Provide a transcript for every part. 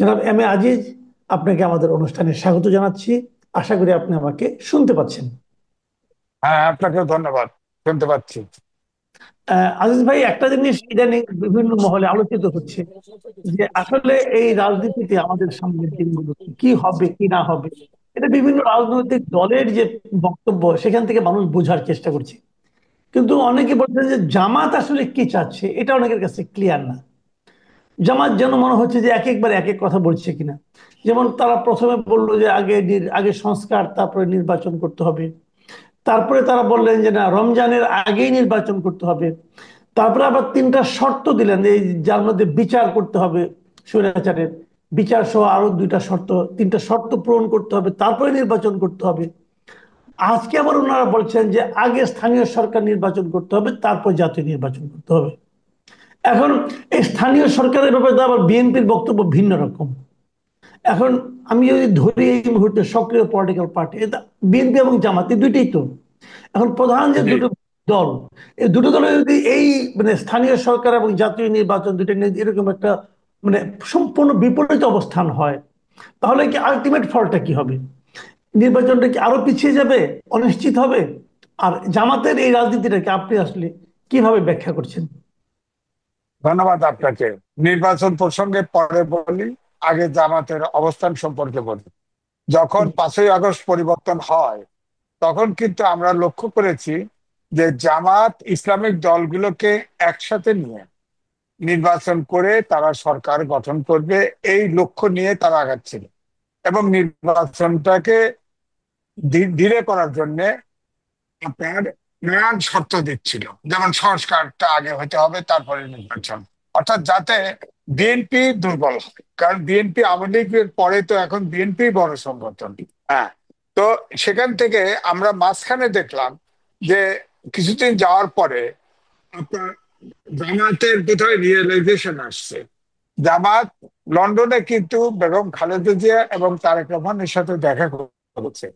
জনাব M A Aziz, আপনাকে আমাদের অনুষ্ঠানে স্বাগত জানাচ্ছি। আশা করি আপনি আমাকে শুনতে পাচ্ছেন। হ্যাঁ, আপনাকেও ধন্যবাদ। শুনতে পাচ্ছি। আজিজ ভাই, একটা জিনিস ইদানিং বিভিন্ন মহলে আলোচিত হচ্ছে যে আসলে এই রাজনীতিতে আমাদের সামনের দিনগুলো কি হবে কি না হবে, এটা বিভিন্ন রাজনৈতিক দলের যে বক্তব্য সেখান থেকে মানুষ বোঝার চেষ্টা করছে। কিন্তু অনেকে বলছেন যে জামাত আসলে কি চাচ্ছে এটা অনেকের কাছে ক্লিয়ার না। জামাত যেন মনে হচ্ছে যে এক একবার এক এক কথা বলছে কিনা। যেমন তারা প্রথমে বললো যে আগে সংস্কার, তারপরে নির্বাচন করতে হবে। তারপরে তারা বললেন যে না, রমজানের আগেই নির্বাচন করতে হবে। তারপরে আবার তিনটা শর্ত দিলেন, এই যার মধ্যে বিচার করতে হবে, স্বৈরাচারের বিচার সহ আরো দুইটা শর্ত, তিনটা শর্ত পূরণ করতে হবে, তারপরে নির্বাচন করতে হবে। আজকে আবার ওনারা বলছেন যে আগে স্থানীয় সরকার নির্বাচন করতে হবে, তারপর জাতীয় নির্বাচন করতে হবে। এখন এই স্থানীয় সরকারের ব্যাপারে তো আবার বিএনপির বক্তব্য ভিন্ন রকম। এখন আমি যদি ধরি এই মুহূর্তে সক্রিয় পলিটিক্যাল পার্টি এটা বিএনপি এবং জামাত, এই দুইটাই তো এখন প্রধান যে জি। দুটো দল। এই দুটো দলে যদি এই মানে স্থানীয় সরকার এবং জাতীয় নির্বাচন দুটো নিয়ে এরকম একটা মানে সম্পূর্ণ বিপরীত অবস্থান হয়, তাহলে কি আলটিমেট ফলটা কি হবে? নির্বাচনটা কি আরো পিছিয়ে যাবে, অনিশ্চিত হবে? আর জামাতের এই রাজনীতিটাকে আপনি আসলে কিভাবে ব্যাখ্যা করছেন? ধন্যবাদ আপনাকে। নির্বাচন প্রসঙ্গে পরে বলি, আগে জামাতের অবস্থান সম্পর্কে বলি। যখন 5ই আগস্ট পরিবর্তন হয়, তখন কিন্তু আমরা লক্ষ্য করেছি যে জামাত ইসলামিক দলগুলোকে একসাথে নিয়ে নির্বাচন করে তারা সরকার গঠন করবে, এই লক্ষ্য নিয়ে তারা আগাচ্ছিল। এবং নির্বাচনটাকে ধীরে করার জন্য আপনার নানান শর্ত দিচ্ছিল, যেমন সংস্কারটা আগে হতে হবে, তারপরে নির্বাচন। অর্থাৎ যাতে বিএনপি দুর্বল হয়, কারণ বিএনপি আওয়ামী লীগের পরে তো এখন বিএনপি বড় সংগঠন। হ্যাঁ। তো সেখান থেকে আমরা মাঝখানে দেখলাম যে কিছুদিন যাওয়ার পরে আপনার জামাতের বোধহয় রিয়েলাইজেশন আসছে। জামাত লন্ডনে কিন্তু বেগম খালেদা জিয়া এবং তারেক রহমানের সাথে দেখা করেছে।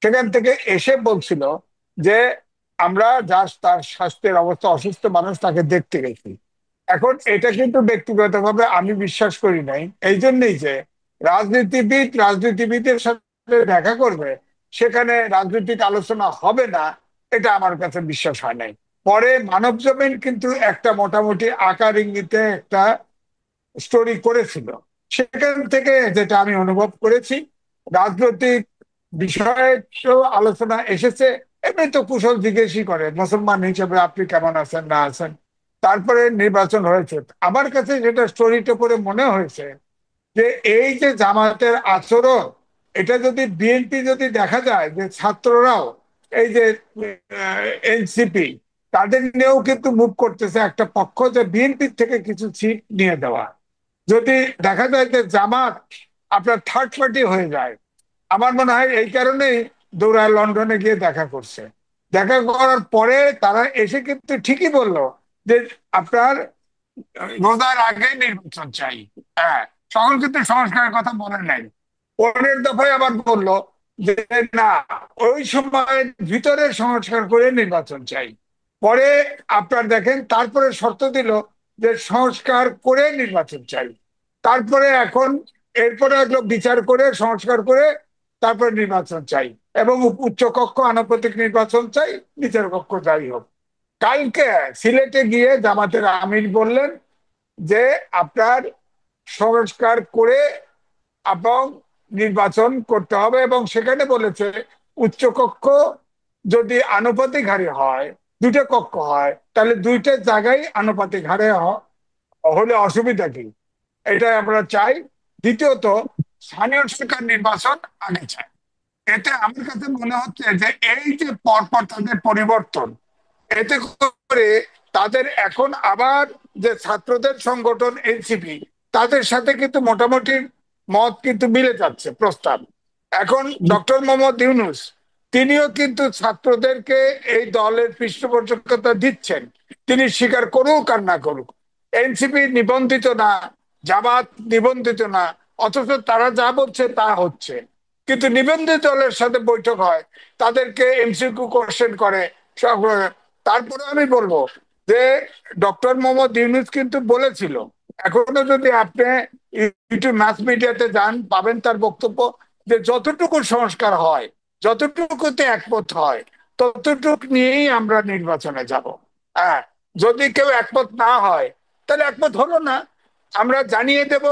সেখান থেকে এসে বলছিল যে আমরা জাস্ট তার স্বাস্থ্যের অবস্থা, অসুস্থ মানুষ, তাকে দেখতে গেছি। এখন এটা কিন্তু ব্যক্তিগতভাবে আমি বিশ্বাস করি নাই, এই জন্যই যে রাজনীতিবিদের সাথে দেখা করবে, সেখানে রাজনৈতিক আলোচনা হবে না, এটা আমার কাছে বিশ্বাস হয় নাই। পরে মানব জমিন কিন্তু একটা মোটামুটি আকার ইঙ্গিতে একটা স্টোরি করেছিল। সেখান থেকে যেটা আমি অনুভব করেছি, রাজনৈতিক বিষয়ে তো আলোচনা এসেছে। এমনি তো কুশল জিজ্ঞেসই করে মুসলমান হিসেবে আপনি কেমন আছেন না আছেন। তারপরে নির্বাচন হয়েছে। আমার কাছে যেটা স্টোরিটা পড়ে মনে হয়েছে যে এই যে জামায়াতের আচরণ, এটা যদি বিএনপি যদি দেখা যায় যে ছাত্ররাও এই যে এনসিপি তাদের নিয়েও কিন্তু মুভ করতেছে একটা পক্ষ, যে বিএনপির থেকে কিছু সিট নিয়ে দেওয়া। যদি দেখা যায় যে জামাত আপনার থার্ড পার্টি হয়ে যায়, আমার মনে হয় এই কারণেই দৌড়ায় লন্ডনে গিয়ে দেখা করছে। দেখা করার পরে তারা এসে কিন্তু ঠিকই বললো যে আপনার রোজার আগে নির্বাচন চাই। হ্যাঁ, সকল কিন্তু সংস্কারের কথা বলে নাই। পরের দফায় আবার বললো যে না, ওই সময়ের ভিতরে সংস্কার করে নির্বাচন চাই। পরে আপনার দেখেন তারপরে শর্ত দিল যে সংস্কার করে নির্বাচন চাই। তারপরে এখন এরপরে এগুলো বিচার করে সংস্কার করে তারপরে নির্বাচন চাই, এবং উচ্চ কক্ষ আনুপাতিক নির্বাচন চাই, নিচের কক্ষ যাই হোক। কালকে সিলেটে গিয়ে জামাতের আমির বললেন যে আপনার সংস্কার করে এবং নির্বাচন করতে হবে, এবং সেখানে বলেছে উচ্চকক্ষ যদি আনুপাতিক হারে হয়, দুটো কক্ষ হয়, তাহলে দুইটা জায়গায় আনুপাতিক হারে হলে অসুবিধা কি, এটাই আমরা চাই। দ্বিতীয়ত, স্থানীয় সরকার নির্বাচন আগে চাই। এতে আমার কাছে মনে হচ্ছে যে এই যে পরপর তাদের পরিবর্তন, এতে করে তাদের এখন আবার যে ছাত্রদের সংগঠন এনসিপি, তাদের সাথে কিন্তু মোটামুটি মত কিন্তু মিলে যাচ্ছে প্রস্তাব। এখন ডক্টর মোহাম্মদ ইউনূস তিনিও কিন্তু ছাত্রদেরকে এই দলের পৃষ্ঠপোষকতা দিচ্ছেন, তিনি স্বীকার করুক আর না করুক। এনসিপি নিবন্ধিত না, জামাত নিবন্ধিত না, অথচ তারা যা বলছে তা হচ্ছে। কিন্তু নিবন্ধিত দলের সাথে বৈঠক হয়, তাদেরকে এমসিকিউ কোশ্চেন করে সব। তারপরে আমি বলবো যে ডক্টর মোহাম্মদ ইউনূস কিন্তু বলেছিল এখনো যদি আপনি ইউটিউব মাস মিডিয়াতে যান, পাবেন তার বক্তব্য যে যতটুকু সংস্কার হয়, যতটুকুতে একমত হয়, ততটুকু নিয়েই আমরা নির্বাচনে যাব। হ্যাঁ, যদি কেউ একমত না হয় তাহলে একমত হলো না, আমরা জানিয়ে দেব,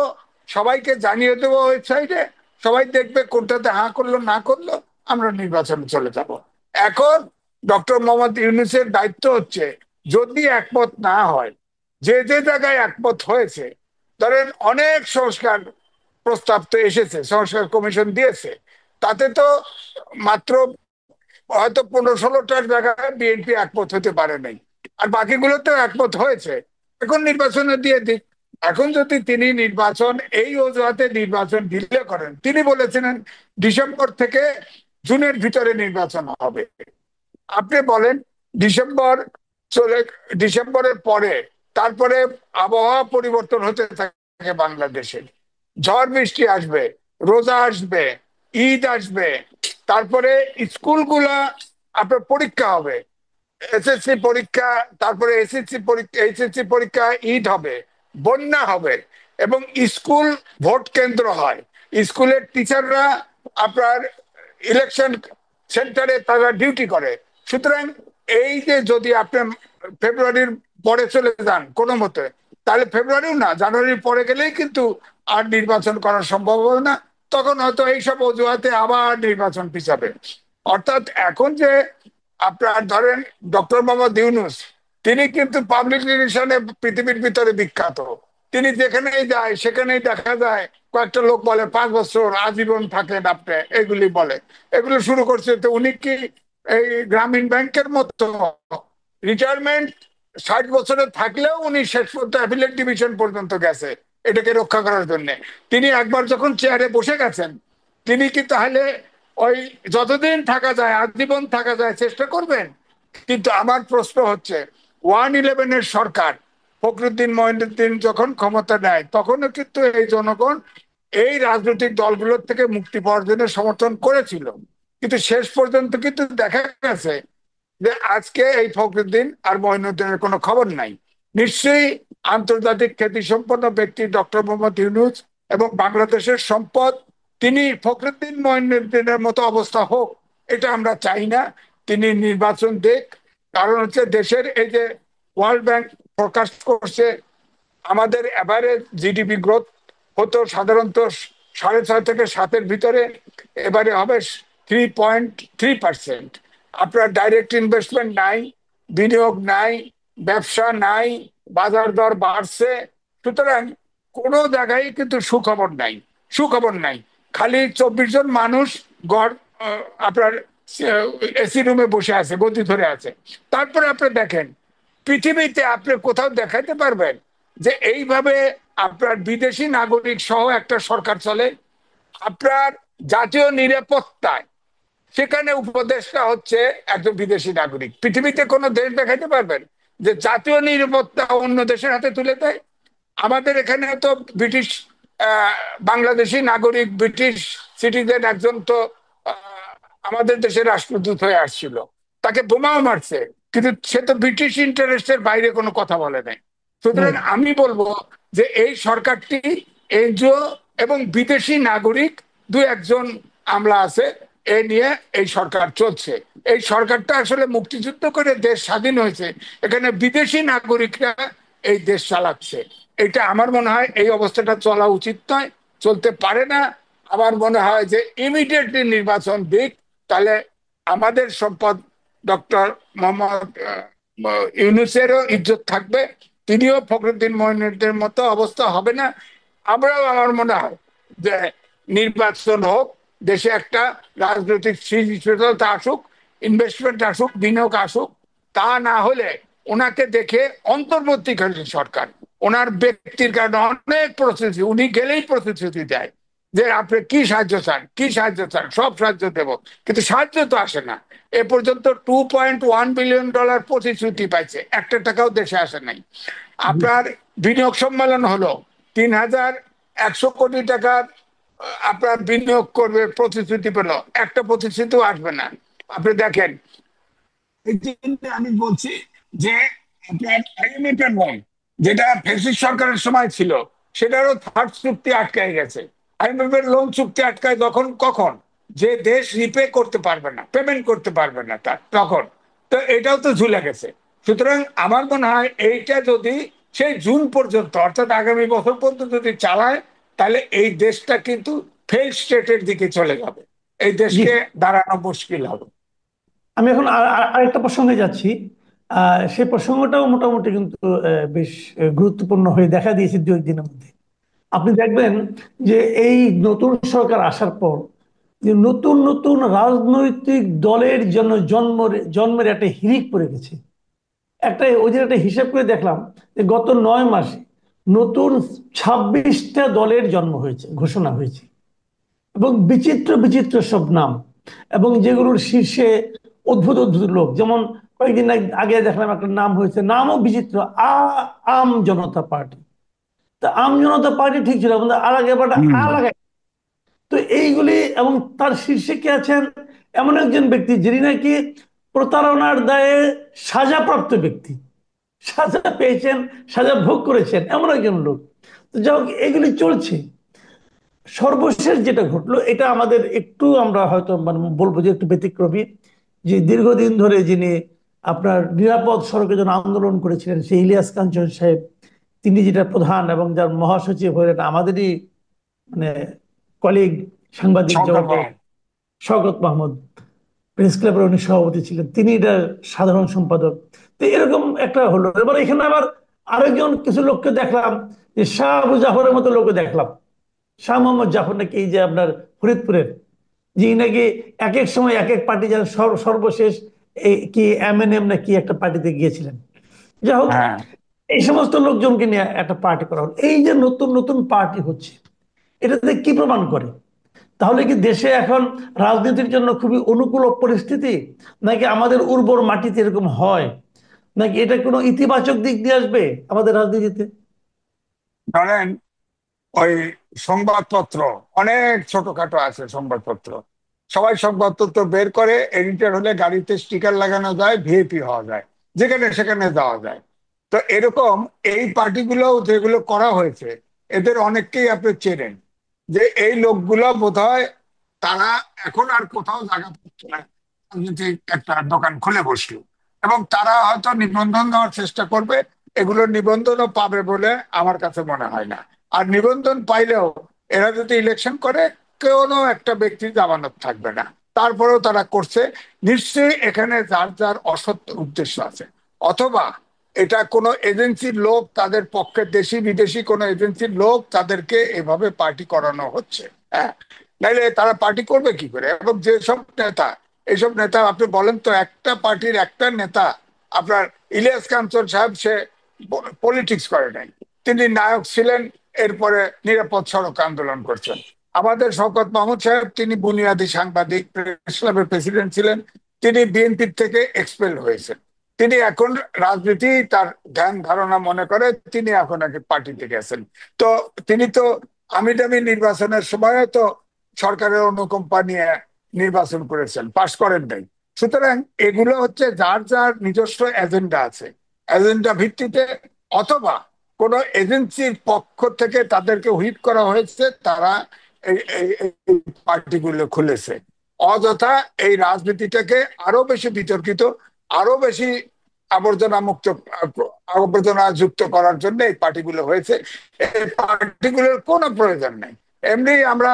সবাইকে জানিয়ে দেব ওয়েবসাইটে, সবাই দেখবে কোনটাতে হ্যাঁ করলো না করলো, আমরা নির্বাচনে চলে যাব। এখন ডক্টর মোহাম্মদ ইউনূসের দায়িত্ব হচ্ছে, যদি একমত না হয়, যে যে জায়গায় একমত হয়েছে, ধরেন অনেক সংস্কার প্রস্তাব তো এসেছে, সংস্কার কমিশন দিয়েছে, তাতে তো মাত্র হয়তো 15-16টার জায়গায় বিএনপি একমত হতে পারে নাই, আর বাকিগুলোতেও একমত হয়েছে। এখন নির্বাচনে দিয়ে দিক। এখন যদি তিনি নির্বাচন এই অজুহাতে নির্বাচন ডিলে করেন, তিনি বলেছিলেন ডিসেম্বর থেকে জুনের ভিতরে নির্বাচন হবে। আপনি বলেন ডিসেম্বর চলে, ডিসেম্বরের পরে তারপরে আবহাওয়া পরিবর্তন হতে থাকে বাংলাদেশে, ঝড় বৃষ্টি আসবে, রোজা আসবে, ঈদ আসবে, তারপরে স্কুলগুলা আপনার পরীক্ষা হবে, এসএসসি পরীক্ষা, তারপরে এসএসসি পরীক্ষা, এইচএসসি পরীক্ষা, ঈদ হবে, বন্যা হবে, এবং স্কুল ভোট কেন্দ্র হয়, স্কুলের টিচাররা আপনার ইলেকশন সেন্টারে তারা ডিউটি করে। সুতরাং এই যে যদি আপনি ফেব্রুয়ারির পরে চলে যান কোনো মতে, তাহলে ফেব্রুয়ারিও না, জানুয়ারির পরে গেলেই কিন্তু আর নির্বাচন করা সম্ভব হবে না। তখন হয়তো এইসব অজুহাতে আবার নির্বাচন পিছাবে। অর্থাৎ এখন যে আপনার ধরেন ডক্টর মোহাম্মদ ইউনূস, তিনি কিন্তু পাবলিক রিলেশনে পৃথিবীর ভিতরে বিখ্যাত। তিনি যেখানেই যায় সেখানেই দেখা যায় কয়েকটা লোক বলে 5 বছর আজীবন থাকেন আপনি, এগুলি বলে। এগুলো শুরু করছে তো উনি কি এই গ্রামীণ ব্যাংকের মতো রিটায়ারমেন্ট 60 বছরে থাকলেও উনি শেষ পর্যন্ত অ্যাপিলেট ডিভিশন পর্যন্ত গেছে এটাকে রক্ষা করার জন্য। তিনি একবার যখন চেয়ারে বসে গেছেন, তিনি কি তাহলে ওই যতদিন থাকা যায় আজীবন থাকা যায় চেষ্টা করবেন? কিন্তু আমার প্রশ্ন হচ্ছে, 111-এর সরকার ফখরুদ্দিন মঈনুদ্দিন যখন ক্ষমতা নেয়, তখনও কিন্তু এই জনগণ এই রাজনৈতিক দলগুলোর থেকে মুক্তি পাওয়ার জন্য সমর্থন করেছিল। কিন্তু শেষ পর্যন্ত কিন্তু দেখা গেছে যে আজকে এই ফখরুদ্দিন আর মঈনুদ্দিনের কোনো খবর নাই। নিশ্চয়ই আন্তর্জাতিক খ্যাতিসম্পন্ন ব্যক্তি ডক্টর মোহাম্মদ ইউনূস এবং বাংলাদেশের সম্পদ, তিনি ফখরুদ্দিন মঈনুদ্দিনের মতো অবস্থা হোক এটা আমরা চাই না। তিনি নির্বাচন দেখ, কারণ হচ্ছে দেশের এই যে ওয়ার্ল্ড ব্যাংক ফোরকাস্ট করছে আমাদের এভারেজ জিডিপি গ্রোথ হতো সাধারণত 6.5 থেকে 7-এর ভিতরে, এবারে হবে 3.3%। আপনার ডাইরেক্ট ইনভেস্টমেন্ট নাই, বিনিয়োগ নাই, ব্যবসা নাই, বাজার দর বাড়ছে। সুতরাং কোনো জায়গায় কিন্তু সুখবর নাই, সুখবর নাই। খালি 24 জন মানুষ গড় আপনার এসি রুমে বসে আছে, গদি ধরে আছে। তারপরে আপনি দেখেন পৃথিবীতে আপনি কোথাও দেখাইতে পারবেন যে এইভাবে আপনার বিদেশি নাগরিক সহ একটা সরকার চলে? আপনার জাতীয় নিরাপত্তায় সেখানে উপদেষ্টা হচ্ছে একজন বিদেশি নাগরিক। পৃথিবীতে কোনো দেশ দেখাইতে পারবেন যে জাতীয় নিরাপত্তা অন্য দেশের হাতে তুলে দেয়? আমাদের এখানে তো ব্রিটিশ বাংলাদেশি নাগরিক, ব্রিটিশ সিটিজেন একজন তো আমাদের দেশের রাষ্ট্রদূত হয়ে আসছিল, তাকে বোমাও মারছে, কিন্তু সে তো ব্রিটিশ ইন্টারেস্টের বাইরে কোনো কথা বলে নাই। সুতরাং আমি বলবো যে এই সরকারটি এনজিও এবং বিদেশি নাগরিক 2-1 জন আমলা আছে, এ নিয়ে এই সরকার চলছে। এই সরকারটা আসলে মুক্তিযুদ্ধ করে দেশ স্বাধীন হয়েছে, এখানে বিদেশি নাগরিকরা এই দেশ চালাচ্ছে। এটা আমার মনে হয় এই অবস্থাটা চলা উচিত নয়, চলতে পারে না। আমার মনে হয় যে ইমিডিয়েটলি নির্বাচন দিক, তাহলে আমাদের সম্পদ ডক্টর মোহাম্মদ ইউনূসেরও ইজ্জত থাকবে, তিনিও ফখরুদ্দিন মঈনুদ্দিনের মতো অবস্থা হবে না। আমরাও, আমার মনে হয় যে নির্বাচন হোক, দেশে একটা রাজনৈতিক স্থিতিশীলতা আসুক, ইনভেস্টমেন্ট আসুক, বিনিয়োগ আসুক। তা না হলে ওনাকে দেখে অন্তর্বর্তীকালীন সরকার ওনার ব্যক্তির কারণে অনেক প্রতিশ্রুতি, উনি গেলেই প্রতিশ্রুতি দেয় যে আপনি কি সাহায্য চান, কি সাহায্য চান, সব সাহায্য দেব, কিন্তু সাহায্য তো আসে না। এ পর্যন্ত $2.1 বিলিয়ন প্রতিশ্রুতি পাইছে, একটা টাকাও দেশে আসে নাই। আপনার বিনিয়োগ সম্মেলন হলো, 3,100 কোটি টাকার আপনার বিনিয়োগ করবে প্রতিশ্রুতি পেল, একটা প্রতিশ্রুতিও আসবে না। আপনি দেখেন, এই যে আমি বলছি যে আপনার আইএমএফ এর লোন, যেটা ফ্যাসিস্ট সরকারের সময় ছিল, সেটারও থার্ড চুক্তি আটকায় গেছে। আইএমএফ এর লোন চুক্তি আটকায় তখন কখন, যে দেশ রিপে করতে পারবে না, পেমেন্ট করতে পারবে না তার তখন। তো এটাও তো ঝুলে গেছে। সুতরাং আমার মনে হয় এইটা যদি সেই জুন পর্যন্ত, অর্থাৎ আগামী বছর পর্যন্ত যদি চালায়, তাহলে এই দেশটা কিন্তু ফেল স্টেটের দিকে চলে যাবে, এই জি, দেশকে দাঁড়ানো মুশকিল হবে। আমি এখন আরেকটা প্রসঙ্গে যাচ্ছি। সেই প্রসঙ্গটাও মোটামুটি কিন্তু বেশ গুরুত্বপূর্ণ হয়ে দেখা দিয়েছে দু একদিনের মধ্যে। আপনি দেখবেন যে এই নতুন সরকার আসার পর যে নতুন নতুন রাজনৈতিক দলের জন্য জন্মের একটা হিড়িক পড়ে গেছে। ওই দিন একটা হিসেব করে দেখলাম যে গত 9 মাসে নতুন 26টা দলের জন্ম হয়েছে, ঘোষণা হয়েছে, এবং বিচিত্র বিচিত্র সব নাম, এবং যেগুলোর শীর্ষে অদ্ভুত অদ্ভুত লোক। যেমন কয়েকদিন আগে দেখলাম একটা নাম হয়েছে, নামও বিচিত্র, আম জনতা পার্টি। তা আম জনতা পার্টি ঠিক ছিল, কিন্তু আর আগে আবার হুম। আ লাগাই। তো এইগুলি, এবং তার শীর্ষে কে আছেন, এমন একজন ব্যক্তি যিনি নাকি প্রতারণার দায়ে সাজাপ্রাপ্ত ব্যক্তি, সাজা পেয়েছেন, সাজা ভোগ করেছেন, এমন একজন লোক। তো যাই হোক, এগুলি চলছে। সর্বশেষ যেটা ঘটলো, এটা আমাদের একটু, আমরা হয়তো মানে বলবো যে একটু ব্যতিক্রমী, যে দীর্ঘদিন ধরে যিনি আপনার নিরাপদ সড়কের জন্য আন্দোলন করেছিলেন, সেই ইলিয়াস কাঞ্চন সাহেব, তিনি যেটা প্রধান এবং যার মহাসচিব হলেন আমাদেরই মানে কলিগ সাংবাদিক শওকত জগতের শওকত মাহমুদ, প্রেস ক্লাবের উনি সভাপতি ছিলেন, তিনি এটার সাধারণ সম্পাদক। তো এরকম একটা হলো। এবার এখানে আবার আরেকজন কিছু লোককে দেখলাম, যে শাহ আবু জাফরের মতো লোককে দেখলাম। শাহ মোহাম্মদ জাফর নাকি, এই যে আপনার ফরিদপুরের, যিনি নাকি এক এক সময় এক এক পার্টি, যেন সর্বশেষ এই কি এমএনএম না কি একটা পার্টিতে গিয়েছিলেন। যাই হোক, হ্যাঁ। এই সমস্ত লোকজনকে নিয়ে একটা পার্টি করা হলো। এই যে নতুন নতুন পার্টি হচ্ছে, এটাতে কি প্রমাণ করে? তাহলে কি দেশে এখন রাজনীতির জন্য খুবই অনুকূল পরিস্থিতি, নাকি আমাদের উর্বর মাটিতে এরকম হয়, নাকি এটা কোনো ইতিবাচক দিক দিয়ে আসবে আমাদের রাজনীতিতে? ধরেন ওই সংবাদপত্র, অনেক ছোটখাটো আছে সংবাদপত্র, সবাই সংবাদপত্র বের করে, এডিটর হলে গাড়িতে স্টিকার লাগানো যায়, ভিআইপি হওয়া যায়, যেখানে সেখানে যাওয়া যায়। তো এরকম এই পার্টিগুলো যেগুলো করা হয়েছে, এদের অনেককেই আপনি চেনেন, যে এই লোকগুলো বোধহয় তারা এখন আর কোথাও জায়গা পাচ্ছে না, রাজনৈতিক একটা দোকান খুলে বসলো, এবং তারা হয়তো নিবন্ধন দেওয়ার চেষ্টা করবে। এগুলো নিবন্ধনও পাবে বলে আমার কাছে মনে হয় না। আর নিবন্ধন পাইলেও এরা যদি ইলেকশন করে, কোনো একটা ব্যক্তির জামানত থাকবে না। তারপরেও তারা করছে, নিশ্চয়ই এখানে যার যার অসৎ উদ্দেশ্য আছে, অথবা এটা কোনো এজেন্সির লোক, তাদের পক্ষে দেশি বিদেশি কোনো এজেন্সির লোক, তাদেরকে এভাবে পার্টি করানো হচ্ছে। হ্যাঁ, নাইলে তারা পার্টি করবে কি করে? এবং যেসব নেতা, এইসব নেতা আপনি বলেন তো, একটা পার্টির একটা নেতা, আপনার ইলিয়াস কাঞ্চন সাহেব, সে পলিটিক্স করে নাই, তিনি নায়ক ছিলেন, এরপরে নিরাপদ সড়ক আন্দোলন করছেন। আমাদের শওকত মাহমুদ সাহেব, তিনি বুনিয়াদী সাংবাদিক, প্রেস ক্লাবের প্রেসিডেন্ট ছিলেন, তিনি বিএনপির থেকে এক্সপেল হয়েছেন। তিনি এখন রাজনীতি তার ধ্যান ধারণা মনে করে, তিনি এখন আগে পার্টিতে গেছেন। তো তিনি তো আমি দামি নির্বাচনের সময় তো সরকারের অনুকম্পা নিয়ে নির্বাচন করেছেন, পাশ করেন নাই। সুতরাং এগুলো হচ্ছে যার যার নিজস্ব এজেন্ডা আছে, এজেন্ডা ভিত্তিতে, অথবা কোন এজেন্সির পক্ষ থেকে তাদেরকে হুইপ করা হয়েছে, তারা এই পার্টিগুলো খুলেছে। অযথা এই রাজনীতিটাকে আরো বেশি বিতর্কিত, আরো বেশি আবর্জনা মুক্ত, আবর্জনা যুক্ত করার জন্য এই পার্টিগুলো হয়েছে। এই পার্টিগুলোর কোনো প্রয়োজন নেই। এমনি আমরা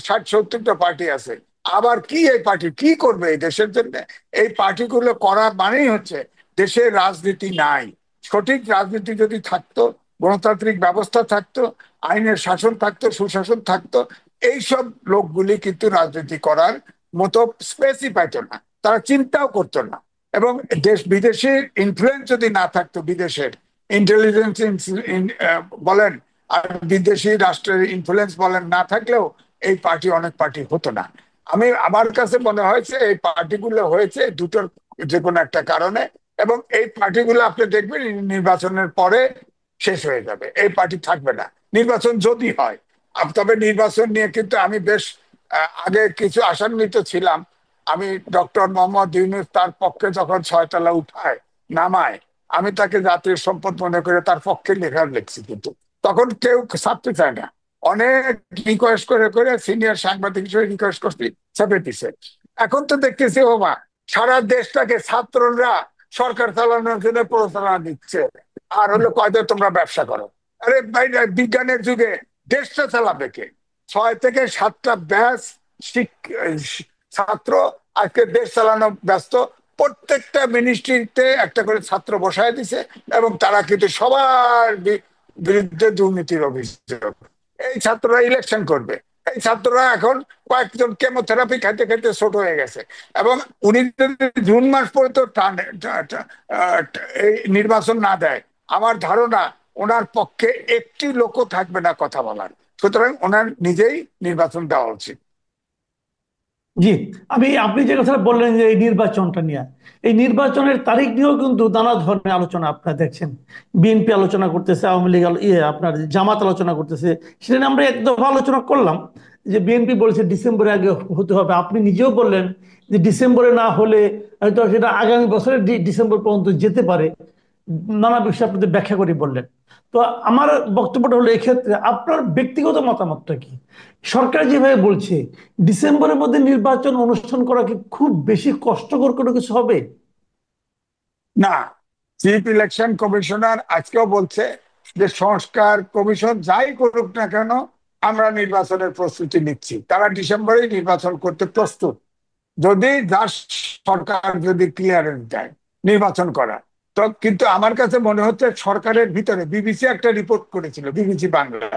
60-70টা পার্টি আছে, আবার কি এই পার্টি কি করবে এই দেশের জন্য? এই পার্টিগুলো করা মানেই হচ্ছে দেশের রাজনীতি নাই। সঠিক রাজনীতি যদি থাকতো, গণতান্ত্রিক ব্যবস্থা থাকতো, আইনের শাসন থাকতো, সুশাসন থাকতো, এইসব লোকগুলি কিন্তু রাজনীতি করার মতো স্পেসই পাইতো না, তারা চিন্তাও করতো না। এবং দেশ বিদেশের ইনফ্লুয়েন্স যদি না থাকতো, বিদেশের ইন্টেলিজেন্স বলেন আর বিদেশি রাষ্ট্রের ইনফ্লুয়েন্স বলেন, না থাকলেও এই পার্টি, অনেক পার্টি হতো না। আমার কাছে মনে হয়েছে এই পার্টিগুলো হয়েছে দুটোর যে কোনো একটা কারণে, এবং এই পার্টিগুলো আপনি দেখবেন নির্বাচনের পরে শেষ হয়ে যাবে, এই পার্টি থাকবে না নির্বাচন যদি হয়। তবে নির্বাচন নিয়ে কিন্তু আমি বেশ আগে কিছু আশান্বিত ছিলাম। আমি ডক্টর মোহাম্মদ ইউনূস তার পক্ষে যখন 6 তলা উঠায় নামায়, আমি তাকে জাতীয় সম্পদ মনে করে তার পক্ষে লেখা লিখছি, কিন্তু তখন কেউ ছাপতে চায় না। অনেক রিকোয়েস্ট করে করে সিনিয়র সাংবাদিক হিসেবে রিকোয়েস্ট করতে ছাপে দিছে। এখন তো দেখতেছি ও মা, সারা দেশটাকে ছাত্ররা সরকার চালানোর জন্য প্রচারণা দিচ্ছে, আর হলো কয়তো তোমরা ব্যবসা করো। আরে ভাই, বিজ্ঞানের যুগে দেশটা চালাবে কে? 6 থেকে 7টা ব্যাচ ছাত্র আজকে দেশ চালানো ব্যস্ত। প্রত্যেকটা মিনিস্ট্রিতে একটা করে ছাত্র বসায় দিছে, এবং তারা কিন্তু সবার বিরুদ্ধে দুর্নীতির অভিযোগ। এই ছাত্ররা ইলেকশন করবে। এই ছাত্ররা এখন কয়েকজন কেমোথেরাপি খাইতে খাইতে ছোট হয়ে গেছে। এবং উনি যদি জুন মাস পর্যন্ত এই নির্বাচন না দেয়, আমার ধারণা ওনার পক্ষে একটি লোকও থাকবে না কথা বলার। সুতরাং ওনার নিজেই নির্বাচন দেওয়া উচিত। জি, আপনি যে কথাটা বললেন যে এই নির্বাচনটা নিয়ে, এই নির্বাচনের তারিখ নিয়েও কিন্তু নানা ধরনের আলোচনা আপনারা দেখছেন। বিএনপি আলোচনা করতেছে, আওয়ামী লীগ আপনার জামাত আলোচনা করতেছে। সেটা নিয়ে আমরা এক দফা আলোচনা করলাম যে বিএনপি বলেছে ডিসেম্বরে আগে হতে হবে। আপনি নিজেও বললেন যে ডিসেম্বরে না হলে হয়তো সেটা আগামী বছরের ডিসেম্বর পর্যন্ত যেতে পারে। নানা বিষয় আপনাদের ব্যাখ্যা করে বললেন। তো আমার বক্তব্যটা হলো, এক্ষেত্রে আপনার ব্যক্তিগত মতামতটা কি? সরকার যেভাবে বলছে ডিসেম্বরের মধ্যে নির্বাচন অনুষ্ঠান করা কি খুব বেশি কষ্টকর কোনো কিছু হবে? না, চিফ ইলেকশন কমিশনার আজকেও বলছে যে সংস্কার কমিশন যাই করুক না কেন, আমরা নির্বাচনের প্রস্তুতি নিচ্ছি। তারা ডিসেম্বরেই নির্বাচন করতে প্রস্তুত, যদি যার সরকার যদি ক্লিয়ারেন্স দেয় নির্বাচন করা। তো কিন্তু আমার কাছে মনে হচ্ছে সরকারের ভিতরে, বিবিসি একটা রিপোর্ট করেছিল, বিবিসি বাংলা,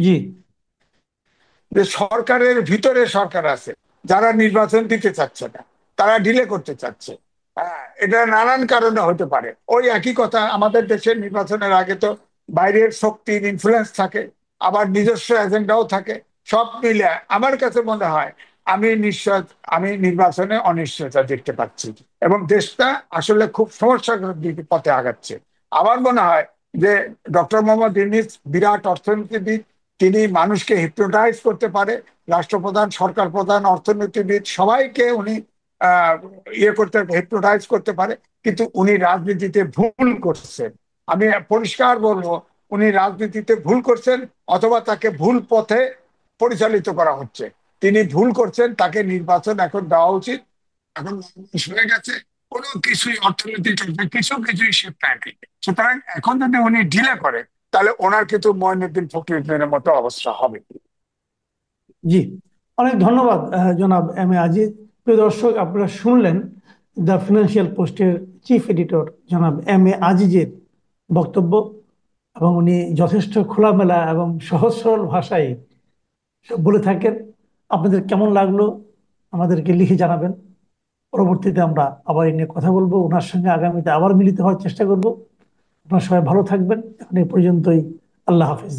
জি। যে সরকারের ভিতরে সরকার আছে যারা নির্বাচন দিতে চাচ্ছে না, তারা ডিলে করতে চাচ্ছে। হ্যাঁ, এটা নানান কারণে হতে পারে। ওই একই কথা, আমাদের দেশের নির্বাচনের আগে তো বাইরের শক্তির ইনফ্লুয়েন্স থাকে, আবার নিজস্ব এজেন্ডাও থাকে। সব মিলে আমার কাছে মনে হয় আমি নির্বাচনে অনিশ্চয়তা দেখতে পাচ্ছি, এবং দেশটা আসলে খুব সমস্যার পথে আগাচ্ছে। আমার মনে হয় যে ডক্টর মোহাম্মদ ইউনূস বিরাট অর্থনীতিবিদ, তিনি মানুষকে হিপনোটাইজ করতে পারে। রাষ্ট্রপ্রধান, সরকার প্রধান, অর্থনীতিবিদ সবাইকে উনি আহ করতে, হিপনোটাইজ করতে পারে। কিন্তু উনি রাজনীতিতে ভুল করছেন। আমি পরিষ্কার বলবো, উনি রাজনীতিতে ভুল করছেন, অথবা তাকে ভুল পথে পরিচালিত করা হচ্ছে। তিনি ভুল করছেন, তাকে নির্বাচন এখন দেওয়া উচিত। এখন হয়ে গেছে, কোনো কিছুই অর্থনীতি চলছে, কিছুই সে পায়নি। সুতরাং এখন যদি উনি ডিলে করে, তাহলে ওনার কিন্তু মঈনুদ্দিন ফখরুদ্দিনের মতো অবস্থা হবে। জি, অনেক ধন্যবাদ জনাব এম এ আজিজ। প্রিয় দর্শক, আপনারা শুনলেন দ্য ফিনান্সিয়াল পোস্টের চিফ এডিটর জনাব এম এ আজিজের বক্তব্য, এবং উনি যথেষ্ট খোলামেলা এবং সহজ সরল ভাষায় সব বলে থাকেন। আপনাদের কেমন লাগলো আমাদেরকে লিখে জানাবেন। পরবর্তীতে আমরা আবার এই নিয়ে কথা বলবো, ওনার সঙ্গে আগামীতে আবার মিলিত হওয়ার চেষ্টা করব। আপনারা সবাই ভালো থাকবেন। এখন এই পর্যন্তই। আল্লাহ হাফিজ।